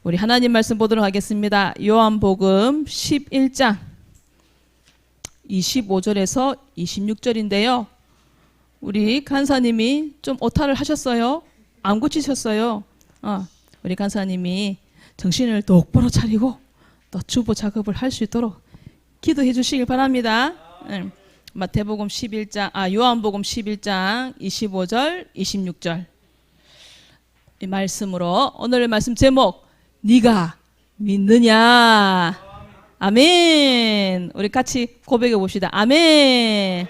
우리 하나님 말씀 보도록 하겠습니다. 요한복음 11장 25절에서 26절인데요. 우리 간사님이 좀 오타를 하셨어요. 안 고치셨어요. 우리 간사님이 정신을 똑바로 차리고 또 주보 작업을 할 수 있도록 기도해 주시길 바랍니다. 마태복음 11장, 요한복음 11장 25절, 26절 이 말씀으로 오늘 말씀 제목 네가 믿느냐. 아멘. 우리 같이 고백해 봅시다. 아멘.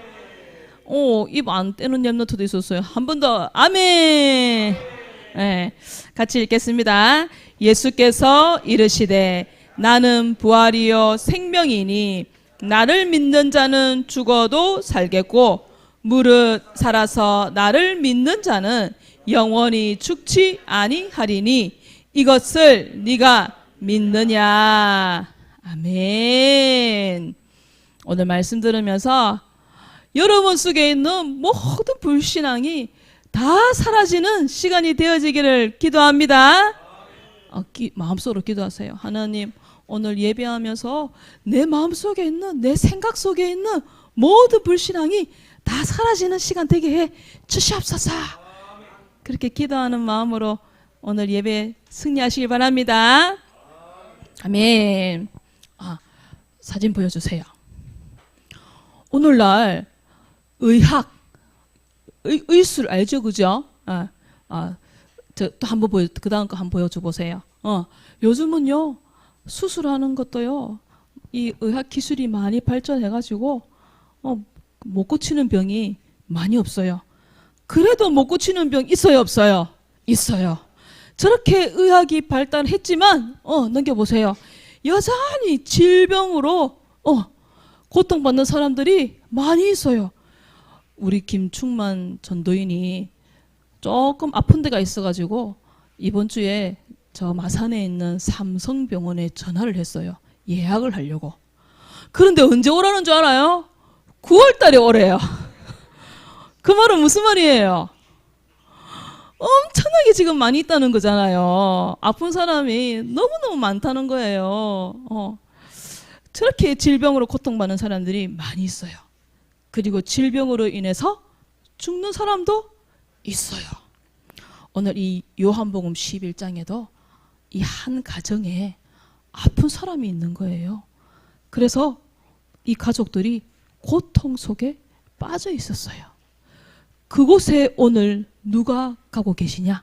입 안 떼는 랩노트도 있었어요. 한 번 더. 아멘. 네, 같이 읽겠습니다. 예수께서 이르시되 나는 부활이요 생명이니 나를 믿는 자는 죽어도 살겠고 무릇 살아서 나를 믿는 자는 영원히 죽지 아니하리니 이것을 네가 믿느냐. 아멘. 오늘 말씀 들으면서 여러분 속에 있는 모든 불신앙이 다 사라지는 시간이 되어지기를 기도합니다. 마음속으로 기도하세요. 하나님, 오늘 예배하면서 내 마음속에 있는, 내 생각 속에 있는 모든 불신앙이 다 사라지는 시간 되게 해 주시옵소서. 그렇게 기도하는 마음으로 오늘 예배 승리하시길 바랍니다. 아멘. 사진 보여주세요. 오늘날 의학, 의술 알죠, 그죠? 또 한번 그 다음 거 한번 보여줘 보세요. 요즘은요 수술하는 것도요 이 의학 기술이 많이 발전해가지고 못 고치는 병이 많이 없어요. 그래도 못 고치는 병 있어요, 없어요? 있어요. 저렇게 의학이 발달했지만 넘겨보세요. 여전히 질병으로 고통받는 사람들이 많이 있어요. 우리 김충만 전도인이 조금 아픈 데가 있어가지고 이번 주에 저 마산에 있는 삼성병원에 전화를 했어요. 예약을 하려고. 그런데 언제 오라는 줄 알아요? 9월 달에 오래요. 그 말은 무슨 말이에요? 엄청나게 지금 많이 있다는 거잖아요. 아픈 사람이 너무너무 많다는 거예요. 저렇게 질병으로 고통받는 사람들이 많이 있어요. 그리고 질병으로 인해서 죽는 사람도 있어요. 오늘 이 요한복음 11장에도 이 한 가정에 아픈 사람이 있는 거예요. 그래서 이 가족들이 고통 속에 빠져 있었어요. 그곳에 오늘 누가 가고 계시냐?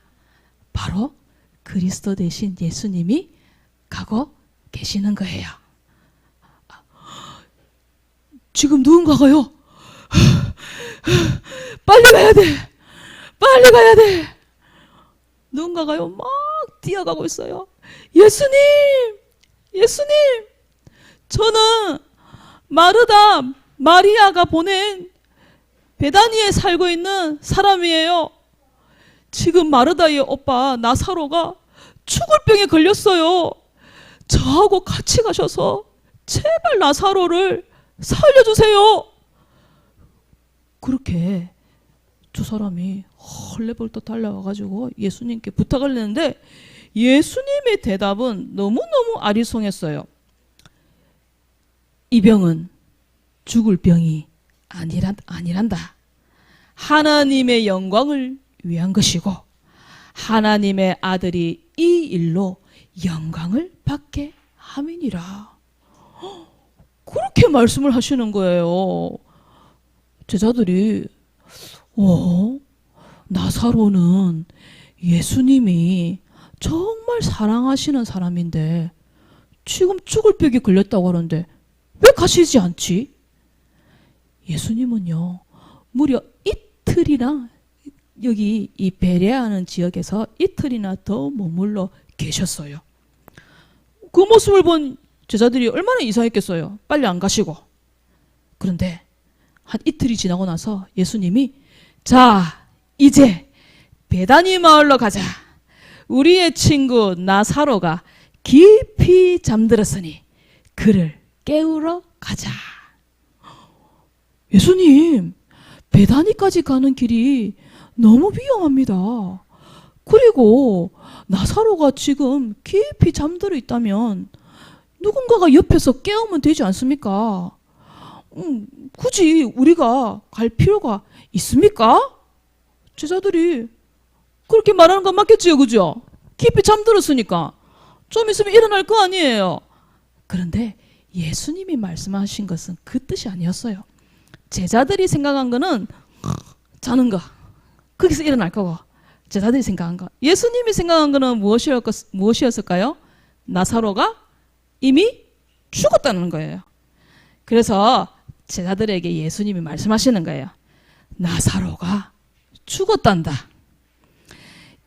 바로 그리스도 되신 예수님이 가고 계시는 거예요. 지금 누군가가요. 빨리 가야 돼. 빨리 가야 돼. 누군가가요. 막 뛰어가고 있어요. 예수님! 예수님! 저는 마르다, 마리아가 보낸 베다니에 살고 있는 사람이에요. 지금 마르다의 오빠 나사로가 죽을 병에 걸렸어요. 저하고 같이 가셔서 제발 나사로를 살려주세요. 그렇게 두 사람이 헐레벌떡 달려와가지고 예수님께 부탁을 했는데 예수님의 대답은 너무너무 아리송했어요. 이 병은 죽을 병이 아니란다. 하나님의 영광을 위한 것이고 하나님의 아들이 이 일로 영광을 받게 함이니라. 그렇게 말씀을 하시는 거예요. 제자들이 나사로는 예수님이 정말 사랑하시는 사람인데 지금 죽을 병에 걸렸다고 하는데 왜 가시지 않지? 예수님은요 무려 이틀이나 여기 이 베레아하는 지역에서 이틀이나 더 머물러 계셨어요. 그 모습을 본 제자들이 얼마나 이상했겠어요. 빨리 안 가시고. 그런데 한 이틀이 지나고 나서 예수님이 자 이제 베다니 마을로 가자. 우리의 친구 나사로가 깊이 잠들었으니 그를 깨우러 가자. 예수님, 베다니까지 가는 길이 너무 위험합니다. 그리고 나사로가 지금 깊이 잠들어 있다면 누군가가 옆에서 깨우면 되지 않습니까? 굳이 우리가 갈 필요가 있습니까? 제자들이 그렇게 말하는 건 맞겠지요, 그죠? 깊이 잠들었으니까 좀 있으면 일어날 거 아니에요. 그런데 예수님이 말씀하신 것은 그 뜻이 아니었어요. 제자들이 생각한 거는 자는 거, 거기서 일어날 거고, 제자들이 생각한 거. 예수님이 생각한 거는 무엇이었을까요? 나사로가 이미 죽었다는 거예요. 그래서 제자들에게 예수님이 말씀하시는 거예요. 나사로가 죽었단다.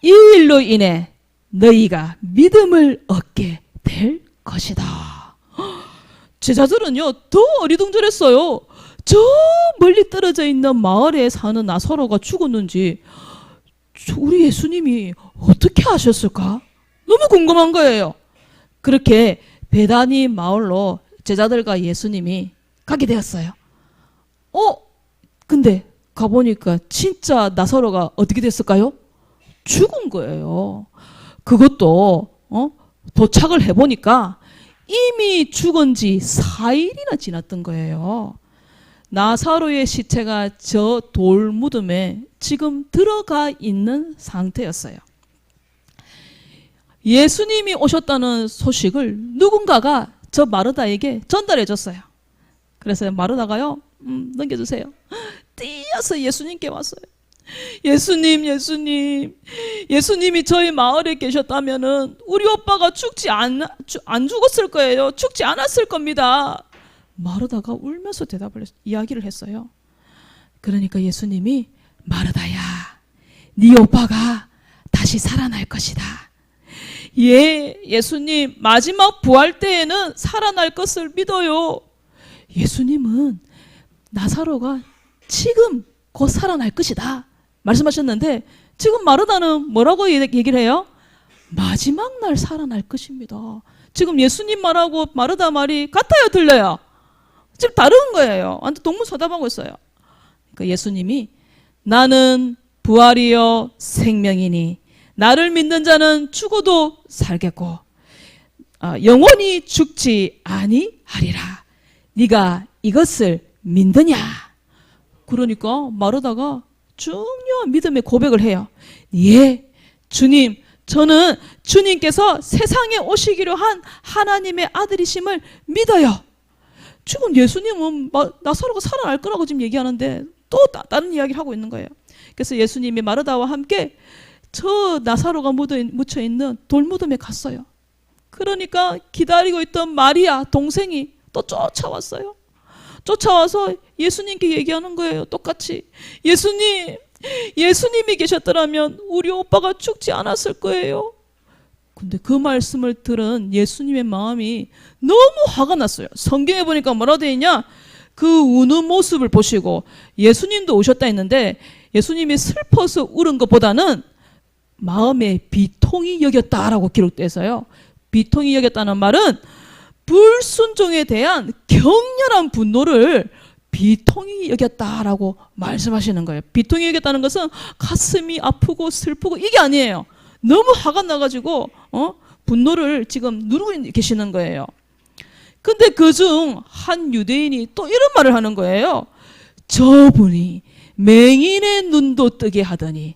이 일로 인해 너희가 믿음을 얻게 될 것이다. 제자들은요, 더 어리둥절했어요. 저 멀리 떨어져 있는 마을에 사는 나사로가 죽었는지 우리 예수님이 어떻게 하셨을까? 너무 궁금한 거예요. 그렇게 베다니 마을로 제자들과 예수님이 가게 되었어요. 근데 가보니까 진짜 나사로가 어떻게 됐을까요? 죽은 거예요. 그것도 도착을 해보니까 이미 죽은 지 4일이나 지났던 거예요. 나사로의 시체가 저 돌무덤에 지금 들어가 있는 상태였어요. 예수님이 오셨다는 소식을 누군가가 저 마르다에게 전달해 줬어요. 그래서 마르다가요, 넘겨주세요. 뛰어서 예수님께 왔어요. 예수님이 저희 마을에 계셨다면은 우리 오빠가 안 죽었을 거예요. 죽지 않았을 겁니다. 마르다가 울면서 이야기를 했어요. 그러니까 예수님이 마르다야, 네 오빠가 다시 살아날 것이다. 예수님 마지막 부활 때에는 살아날 것을 믿어요. 예수님은 나사로가 지금 곧 살아날 것이다 말씀하셨는데 지금 마르다는 뭐라고 얘기를 해요? 마지막 날 살아날 것입니다. 지금 예수님 말하고 마르다 말이 같아요, 들려요? 지금 다른 거예요. 완전 동문서답하고 있어요. 그러니까 예수님이 나는 부활이요 생명이니 나를 믿는 자는 죽어도 살겠고 영원히 죽지 아니하리라. 네가 이것을 믿느냐? 그러니까 마르다가 중요한 믿음의 고백을 해요. 예, 주님, 저는 주님께서 세상에 오시기로 한 하나님의 아들이심을 믿어요. 지금 예수님은 나사로가 살아날 거라고 지금 얘기하는데 또 다른 이야기를 하고 있는 거예요. 그래서 예수님이 마르다와 함께 저 나사로가 묻혀있는 돌무덤에 갔어요. 그러니까 기다리고 있던 마리아 동생이 또 쫓아왔어요. 쫓아와서 예수님께 얘기하는 거예요. 똑같이. 예수님이 계셨더라면 우리 오빠가 죽지 않았을 거예요. 근데 그 말씀을 들은 예수님의 마음이 너무 화가 났어요. 성경에 보니까 뭐라 되어 있냐? 그 우는 모습을 보시고 예수님도 오셨다 했는데 예수님이 슬퍼서 울은 것보다는 마음에 비통이 여겼다라고 기록돼서요. 비통이 여겼다는 말은 불순종에 대한 격렬한 분노를 비통이 여겼다라고 말씀하시는 거예요. 비통이 여겼다는 것은 가슴이 아프고 슬프고 이게 아니에요. 너무 화가 나가지고 분노를 지금 누르고 계시는 거예요. 근데 그중 한 유대인이 또 이런 말을 하는 거예요. 저분이 맹인의 눈도 뜨게 하더니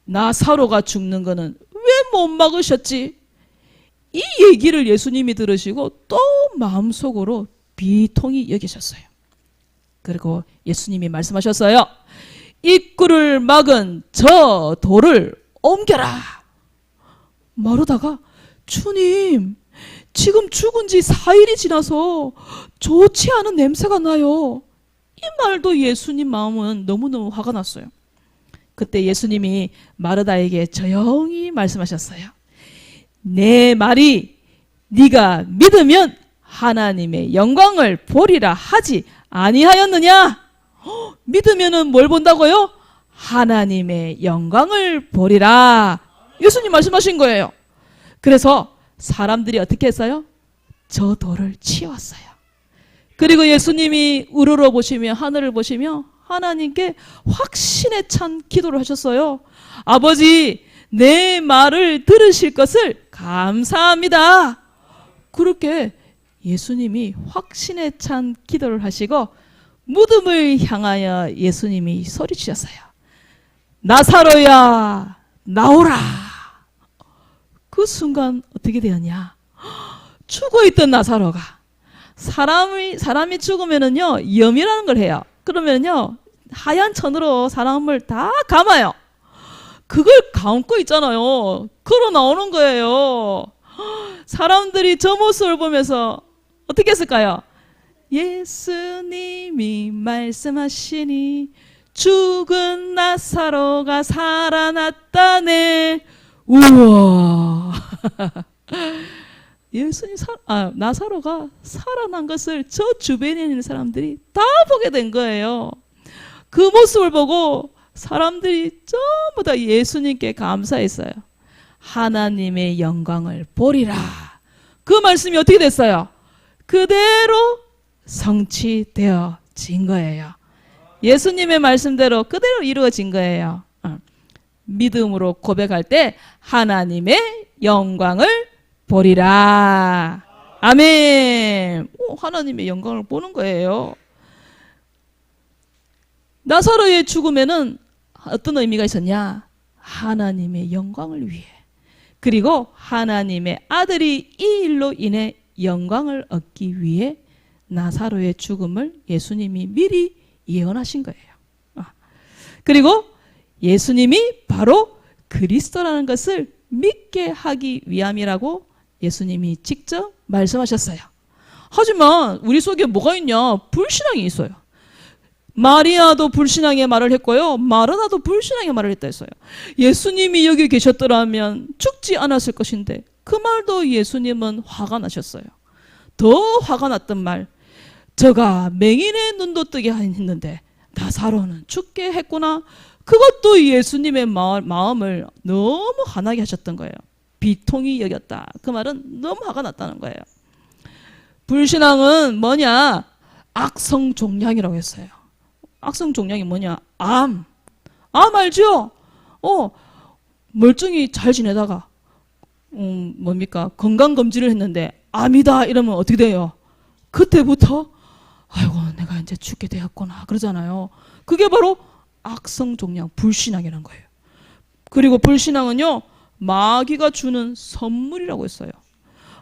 나사로가 죽는 거는 왜 못 막으셨지? 이 얘기를 예수님이 들으시고 또 마음속으로 비통이 여기셨어요. 그리고 예수님이 말씀하셨어요. 입구를 막은 저 돌을 옮겨라. 마르다가 주님, 지금 죽은 지 4일이 지나서 좋지 않은 냄새가 나요. 이 말도 예수님 마음은 너무너무 화가 났어요. 그때 예수님이 마르다에게 조용히 말씀하셨어요. 내 말이 네가 믿으면 하나님의 영광을 보리라 하지 아니하였느냐? 믿으면은 뭘 본다고요? 하나님의 영광을 보리라. 예수님 말씀하신 거예요. 그래서 사람들이 어떻게 했어요? 저 돌을 치웠어요. 그리고 예수님이 우러러 보시며 하늘을 보시며 하나님께 확신에 찬 기도를 하셨어요. 아버지, 내 말을 들으실 것을 감사합니다. 그렇게 예수님이 확신에 찬 기도를 하시고 무덤을 향하여 예수님이 소리치셨어요. 나사로야, 나오라. 그 순간 어떻게 되었냐? 죽어있던 나사로가, 사람이 죽으면은요 염이라는 걸 해요. 그러면요 하얀 천으로 사람을 다 감아요. 그걸 감고 있잖아요. 걸어 나오는 거예요. 사람들이 저 모습을 보면서 어떻게 했을까요? 예수님이 말씀하시니 죽은 나사로가 살아났다네. 우와. 나사로가 살아난 것을 저 주변에 있는 사람들이 다 보게 된 거예요. 그 모습을 보고 사람들이 전부 다 예수님께 감사했어요. 하나님의 영광을 보리라. 그 말씀이 어떻게 됐어요? 그대로 성취되어진 거예요. 예수님의 말씀대로 그대로 이루어진 거예요. 믿음으로 고백할 때 하나님의 영광을 보리라. 아멘. 하나님의 영광을 보는 거예요. 나사로의 죽음에는 어떤 의미가 있었냐? 하나님의 영광을 위해. 그리고 하나님의 아들이 이 일로 인해 영광을 얻기 위해 나사로의 죽음을 예수님이 미리 예언하신 거예요. 그리고 예수님이 바로 그리스도라는 것을 믿게 하기 위함이라고 예수님이 직접 말씀하셨어요. 하지만 우리 속에 뭐가 있냐? 불신앙이 있어요. 마리아도 불신앙의 말을 했고요. 마르다도 불신앙의 말을 했다 했어요. 예수님이 여기 계셨더라면 죽지 않았을 것인데 그 말도 예수님은 화가 나셨어요. 더 화가 났던 말, 저가 맹인의 눈도 뜨게 했는데 나사로는 죽게 했구나. 그것도 예수님의 마음을 너무 화나게 하셨던 거예요. 비통히 여겼다. 그 말은 너무 화가 났다는 거예요. 불신앙은 뭐냐? 악성종양이라고 했어요. 악성종양이 뭐냐? 암 알죠? 멀쩡히 잘 지내다가 뭡니까? 건강검진을 했는데 암이다 이러면 어떻게 돼요? 그때부터 아이고 내가 이제 죽게 되었구나 그러잖아요. 그게 바로 악성종양 불신앙이라는 거예요. 그리고 불신앙은요 마귀가 주는 선물이라고 했어요.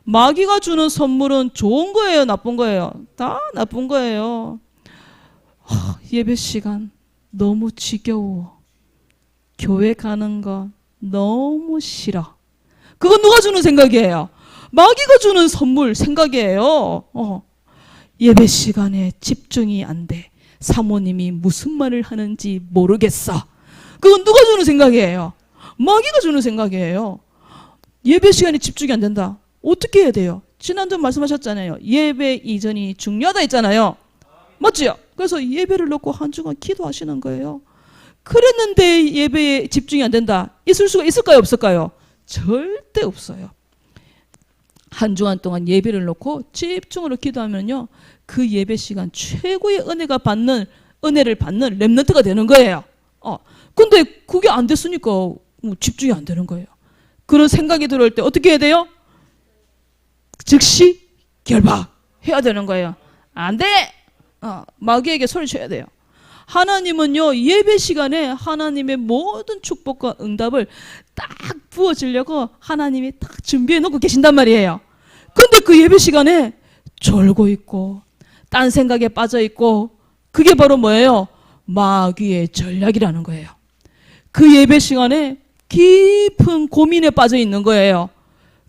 마귀가 주는 선물은 좋은 거예요, 나쁜 거예요? 다 나쁜 거예요. 예배 시간 너무 지겨워. 교회 가는 거 너무 싫어. 그건 누가 주는 생각이에요? 마귀가 주는 선물 생각이에요. 예배 시간에 집중이 안 돼. 사모님이 무슨 말을 하는지 모르겠어. 그건 누가 주는 생각이에요? 마귀가 주는 생각이에요. 예배 시간에 집중이 안 된다. 어떻게 해야 돼요? 지난주 말씀하셨잖아요. 예배 이전이 중요하다 했잖아요. 맞지요? 그래서 예배를 놓고 한 주간 기도하시는 거예요. 그랬는데 예배에 집중이 안 된다. 있을 수가 있을까요? 없을까요? 절대 없어요. 한 주간 동안 예배를 놓고 집중으로 기도하면요. 그 예배 시간 최고의 은혜를 받는 렘넌트가 되는 거예요. 근데 그게 안 됐으니까 집중이 안 되는 거예요. 그런 생각이 들어올 때 어떻게 해야 돼요? 즉시 결박해야 되는 거예요. 안 돼! 마귀에게 소리쳐야 돼요. 하나님은요 예배 시간에 하나님의 모든 축복과 응답을 딱 부어주려고 하나님이 딱 준비해 놓고 계신단 말이에요. 근데 그 예배 시간에 졸고 있고 딴 생각에 빠져 있고 그게 바로 뭐예요? 마귀의 전략이라는 거예요. 그 예배 시간에 깊은 고민에 빠져 있는 거예요.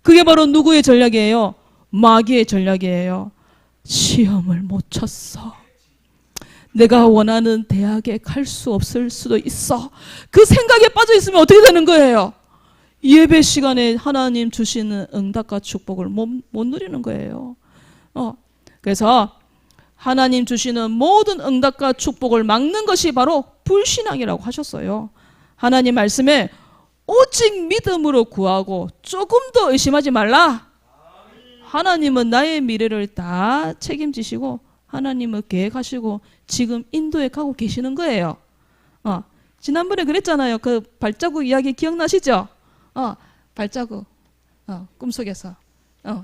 그게 바로 누구의 전략이에요? 마귀의 전략이에요. 시험을 못 쳤어. 내가 원하는 대학에 갈 수 없을 수도 있어. 그 생각에 빠져 있으면 어떻게 되는 거예요? 예배 시간에 하나님 주시는 응답과 축복을 못 누리는 거예요. 그래서 하나님 주시는 모든 응답과 축복을 막는 것이 바로 불신앙이라고 하셨어요. 하나님 말씀에 오직 믿음으로 구하고 조금 더 의심하지 말라. 하나님은 나의 미래를 다 책임지시고 하나님은 계획하시고 지금 인도에 가고 계시는 거예요. 지난번에 그랬잖아요. 그 발자국 이야기 기억나시죠? 발자국, 꿈속에서,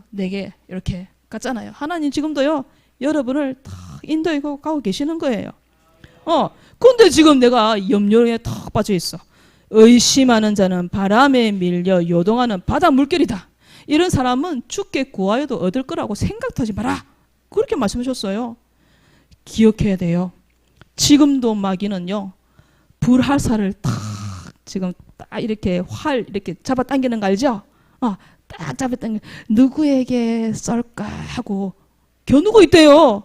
내게 이렇게 갔잖아요. 하나님 지금도요, 여러분을 다 인도해 가고 계시는 거예요. 근데 지금 내가 염려에 탁 빠져 있어. 의심하는 자는 바람에 밀려 요동하는 바다 물결이다. 이런 사람은 주께 구하여도 얻을 거라고 생각도 하지 마라. 그렇게 말씀하셨어요. 기억해야 돼요. 지금도 마귀는요, 불화살을 탁 지금 딱 이렇게 이렇게 잡아당기는 거 알죠? 딱 잡아당겨 누구에게 쏠까 하고 겨누고 있대요.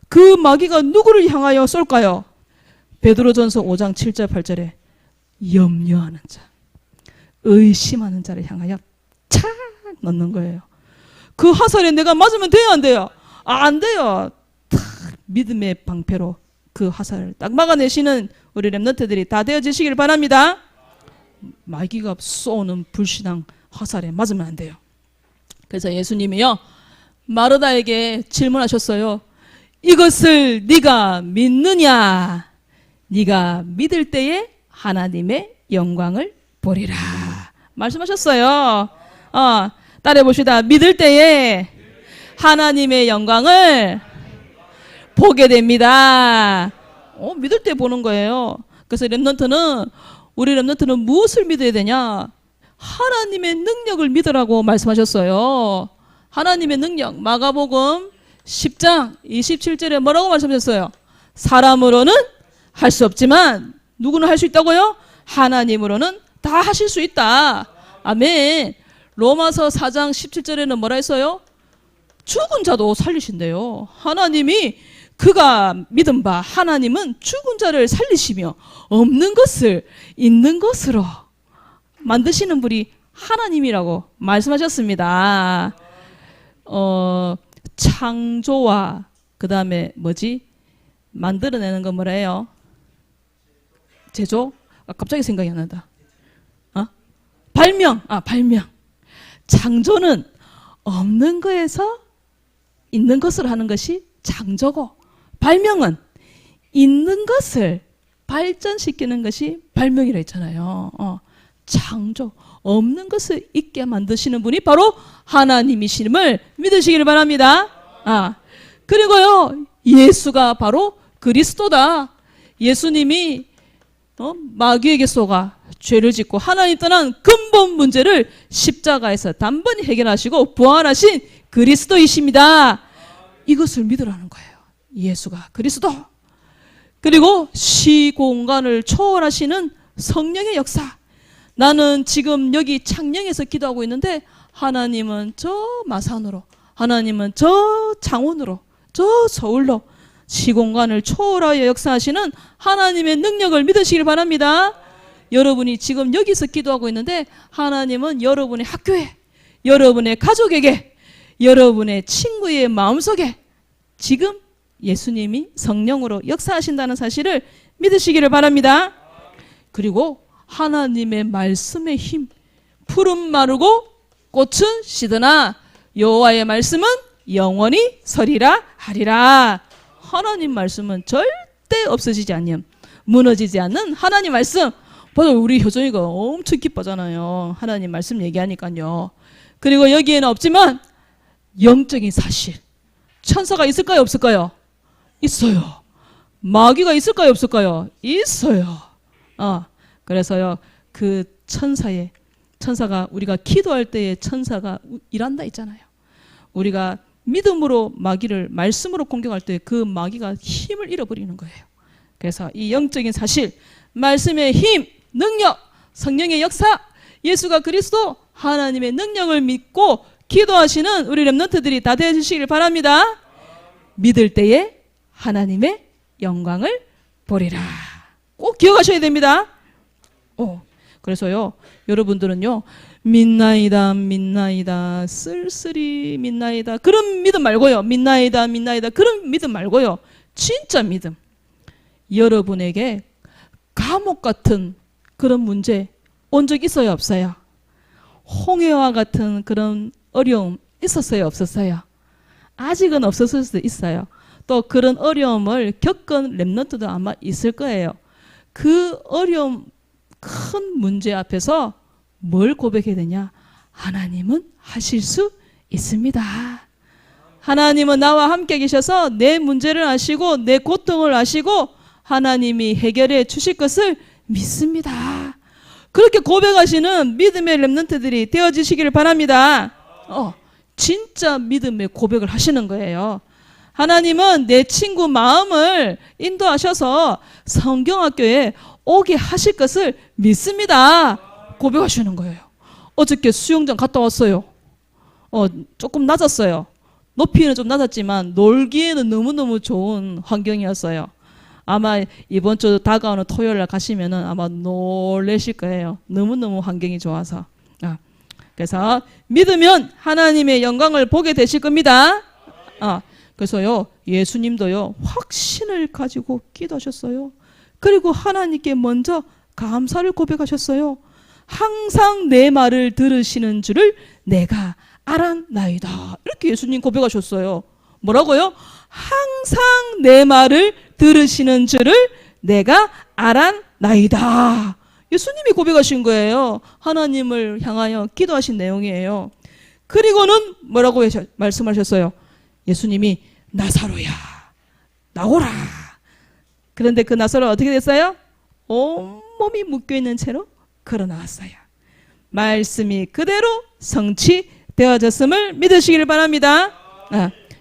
그 마귀가 누구를 향하여 쏠까요? 베드로전서 5장 7절 8절에 염려하는 자, 의심하는 자를 향하여 착 넣는 거예요. 그 화살에 내가 맞으면 돼요, 안 돼요? 안 돼요. 탁 믿음의 방패로 그 화살을 딱 막아내시는 우리 렘넌트들이 다 되어지시길 바랍니다. 마귀가 쏘는 불신앙 화살에 맞으면 안 돼요. 그래서 예수님이요, 마르다에게 질문하셨어요. 이것을 네가 믿느냐? 네가 믿을 때에 하나님의 영광을 보리라. 말씀하셨어요. 따라해 봅시다. 믿을 때에 하나님의 영광을 보게 됩니다. 믿을 때 보는 거예요. 그래서 우리 렘넌트는 무엇을 믿어야 되냐? 하나님의 능력을 믿으라고 말씀하셨어요. 하나님의 능력. 마가복음 10장 27절에 뭐라고 말씀하셨어요? 사람으로는 할 수 없지만 누구는 할 수 있다고요? 하나님으로는 다 하실 수 있다. 아멘. 로마서 4장 17절에는 뭐라 했어요? 죽은 자도 살리신대요. 하나님이 그가 믿은 바 하나님은 죽은 자를 살리시며 없는 것을 있는 것으로 만드시는 분이 하나님이라고 말씀하셨습니다. 창조와 그 다음에 만들어내는 건 뭐라 해요? 제조? 갑자기 생각이 안 난다. 발명. 창조는 없는 거에서 있는 것을 하는 것이 창조고, 발명은 있는 것을 발전시키는 것이 발명이라 했잖아요. 창조, 없는 것을 있게 만드시는 분이 바로 하나님이심을 믿으시기를 바랍니다. 그리고요, 예수가 바로 그리스도다. 예수님이 마귀에게 쏘가 죄를 짓고 하나님 떠난 근본 문제를 십자가에서 단번에 해결하시고 부활하신 그리스도이십니다. 이것을 믿으라는 거예요. 예수가 그리스도. 그리고 시공간을 초월하시는 성령의 역사. 나는 지금 여기 창녕에서 기도하고 있는데 하나님은 저 마산으로, 하나님은 저 창원으로, 저 서울로 시공간을 초월하여 역사하시는 하나님의 능력을 믿으시길 바랍니다. 여러분이 지금 여기서 기도하고 있는데 하나님은 여러분의 학교에, 여러분의 가족에게, 여러분의 친구의 마음속에 지금 예수님이 성령으로 역사하신다는 사실을 믿으시기를 바랍니다. 그리고 하나님의 말씀의 힘, 풀은 마르고 꽃은 시드나 여호와의 말씀은 영원히 서리라 하리라. 하나님 말씀은 절대 없어지지 않는, 무너지지 않는 하나님 말씀. 봐도 우리 효정이가 엄청 기뻐하잖아요. 하나님 말씀 얘기하니까요. 그리고 여기에는 없지만 영적인 사실. 천사가 있을까요, 없을까요? 있어요. 마귀가 있을까요, 없을까요? 있어요. 그래서요, 그 천사가 우리가 기도할 때에 천사가 일한다 있잖아요. 우리가 믿음으로 마귀를 말씀으로 공격할 때 그 마귀가 힘을 잃어버리는 거예요. 그래서 이 영적인 사실, 말씀의 힘, 능력, 성령의 역사, 예수가 그리스도, 하나님의 능력을 믿고 기도하시는 우리 렘넌트들이 다 되어주시길 바랍니다. 믿을 때에 하나님의 영광을 보리라. 꼭 기억하셔야 됩니다. 그래서요, 여러분들은요, 믿나이다, 쓸쓸히 믿나이다, 그런 믿음 말고요. 믿나이다, 그런 믿음 말고요. 진짜 믿음. 여러분에게 감옥 같은 그런 문제 온 적 있어요, 없어요? 홍해와 같은 그런 어려움 있었어요, 없었어요? 아직은 없었을 수도 있어요. 또 그런 어려움을 겪은 렘넌트도 아마 있을 거예요. 그 어려움, 큰 문제 앞에서 뭘 고백해야 되냐? 하나님은 하실 수 있습니다. 하나님은 나와 함께 계셔서 내 문제를 아시고 내 고통을 아시고 하나님이 해결해 주실 것을 믿습니다. 그렇게 고백하시는 믿음의 렘넌트들이 되어지시기를 바랍니다. 진짜 믿음의 고백을 하시는 거예요. 하나님은 내 친구 마음을 인도하셔서 성경학교에 오게 하실 것을 믿습니다. 고백하시는 거예요. 어저께 수영장 갔다 왔어요. 조금 낮았어요. 높이는 좀 낮았지만 놀기에는 너무너무 좋은 환경이었어요. 아마 이번 주 다가오는 토요일 날 가시면은 아마 놀라실 거예요. 너무너무 환경이 좋아서. 그래서 믿으면 하나님의 영광을 보게 되실 겁니다. 그래서요, 예수님도요, 확신을 가지고 기도하셨어요. 그리고 하나님께 먼저 감사를 고백하셨어요. 항상 내 말을 들으시는 줄을 내가 알았나이다. 이렇게 예수님 고백하셨어요. 뭐라고요? 항상 내 말을 들으시는 줄을 내가 알았나이다. 예수님이 고백하신 거예요. 하나님을 향하여 기도하신 내용이에요. 그리고는 뭐라고 말씀하셨어요? 예수님이 나사로야, 나오라. 그런데 그 나사로가 어떻게 됐어요? 온몸이 묶여있는 채로 걸어 나왔어요. 말씀이 그대로 성취되어졌음을 믿으시기를 바랍니다.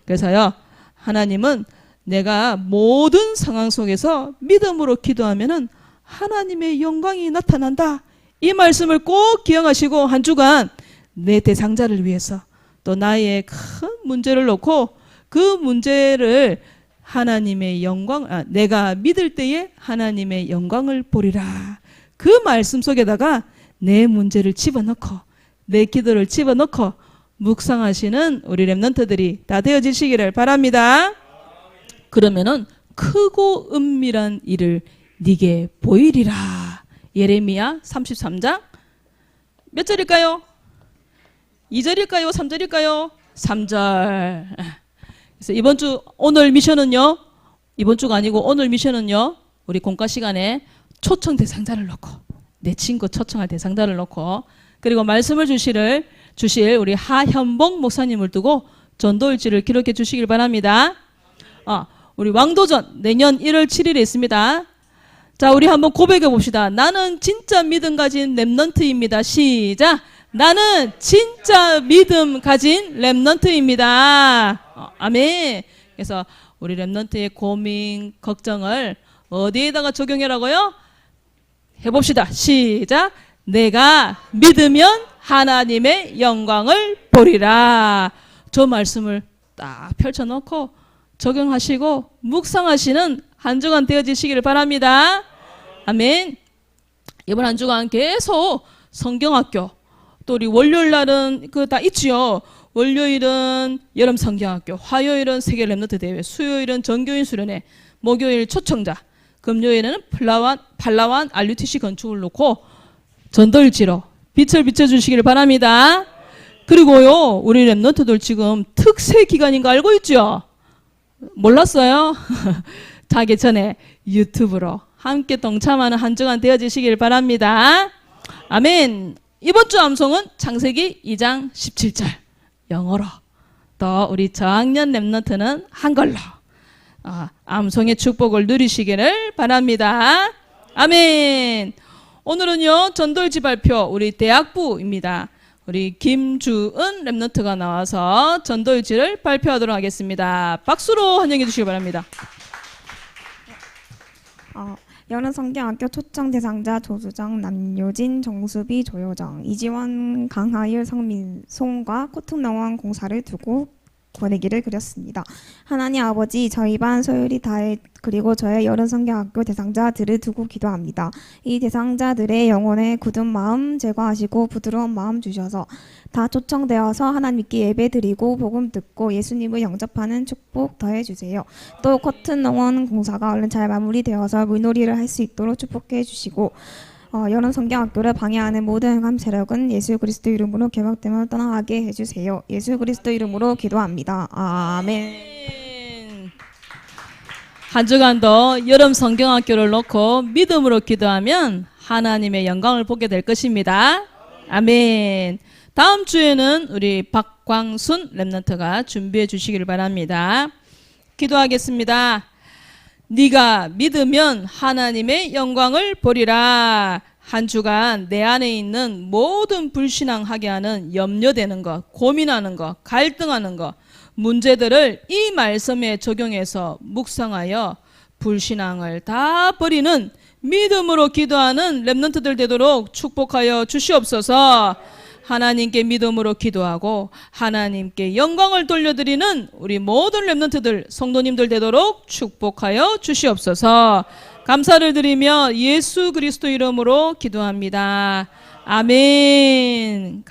그래서요, 하나님은 내가 모든 상황 속에서 믿음으로 기도하면은 하나님의 영광이 나타난다. 이 말씀을 꼭 기억하시고 한 주간 내 대상자를 위해서 또 나의 큰 문제를 놓고 그 문제를 하나님의 영광, 내가 믿을 때에 하나님의 영광을 보리라. 그 말씀 속에다가 내 문제를 집어넣고 내 기도를 집어넣고 묵상하시는 우리 렘넌트들이 다 되어지시기를 바랍니다. 그러면은 크고 은밀한 일을 네게 보이리라. 예레미야 33장 몇 절일까요? 2절일까요? 3절일까요? 3절. 그래서 이번 주 오늘 미션은요, 이번 주가 아니고 오늘 미션은요, 우리 공과 시간에 초청 대상자를 놓고 내 친구 초청할 대상자를 놓고 그리고 말씀을 주실 우리 하현봉 목사님을 두고 전도일지를 기록해 주시길 바랍니다. 우리 왕도전 내년 1월 7일에 있습니다. 자, 우리 한번 고백해 봅시다. 나는 진짜 믿음 가진 렘넌트입니다. 시작. 나는 진짜 믿음 가진 렘넌트입니다. 아멘. 그래서 우리 렘넌트의 고민, 걱정을 어디에다가 적용해라고요? 해봅시다. 시작. 내가 믿으면 하나님의 영광을 보리라. 저 말씀을 딱 펼쳐놓고 적용하시고 묵상하시는 한 주간 되어지시기를 바랍니다. 아멘. 이번 한 주간 계속 성경학교, 또 우리 월요일 날은 그거 다 있지요. 월요일은 여름 성경학교, 화요일은 세계 렘넌트 대회, 수요일은 전교인 수련회, 목요일 초청자, 금요일에는 팔라완 RUTC 건축을 놓고 전도일지로 빛을 비춰주시기를 바랍니다. 그리고요, 우리 렘넌트들 지금 특세 기간인 거 알고 있죠? 몰랐어요? 자기 전에 유튜브로 함께 동참하는 한 주간 되어지시길 바랍니다. 아멘. 이번 주 암송은 창세기 2장 17절 영어로, 또 우리 저학년 렘넌트는 한글로 암송의 축복을 누리시기를 바랍니다. 아멘. 오늘은요, 전도일지 발표 우리 대학부입니다. 우리 김주은 렘넌트가 나와서 전도일지를 발표하도록 하겠습니다. 박수로 환영해 주시기 바랍니다. 여름 성경학교 초청 대상자 조수정, 남효진, 정수비, 조효정, 이지원, 강하율, 성민송과 코튼농원 공사를 두고 권혜기를 그렸습니다. 하나님 아버지, 저희 반 소율이 다해 그리고 저의 여름 성경학교 대상자들을 두고 기도합니다. 이 대상자들의 영혼의 굳은 마음 제거하시고 부드러운 마음 주셔서 다 초청되어서 하나님께 예배드리고 복음 듣고 예수님을 영접하는 축복 더해주세요. 또 코튼농원 공사가 얼른 잘 마무리되어서 물놀이를 할 수 있도록 축복해 주시고 여름 성경학교를 방해하는 모든 흑암 세력은 예수 그리스도 이름으로 개혁됨을 떠나가게 해주세요. 예수 그리스도 이름으로 기도합니다. 아멘. 한 주간도 여름 성경학교를 놓고 믿음으로 기도하면 하나님의 영광을 보게 될 것입니다. 아멘. 다음 주에는 우리 박광순 랩런트가 준비해 주시기를 바랍니다. 기도하겠습니다. 네가 믿으면 하나님의 영광을 보리라. 한 주간 내 안에 있는 모든 불신앙하게 하는 염려되는 것, 고민하는 것, 갈등하는 것, 문제들을 이 말씀에 적용해서 묵상하여 불신앙을 다 버리는 믿음으로 기도하는 랩런트들 되도록 축복하여 주시옵소서. 하나님께 믿음으로 기도하고 하나님께 영광을 돌려드리는 우리 모든 랩런트들 성도님들 되도록 축복하여 주시옵소서. 감사를 드리며 예수 그리스도 이름으로 기도합니다. 아멘.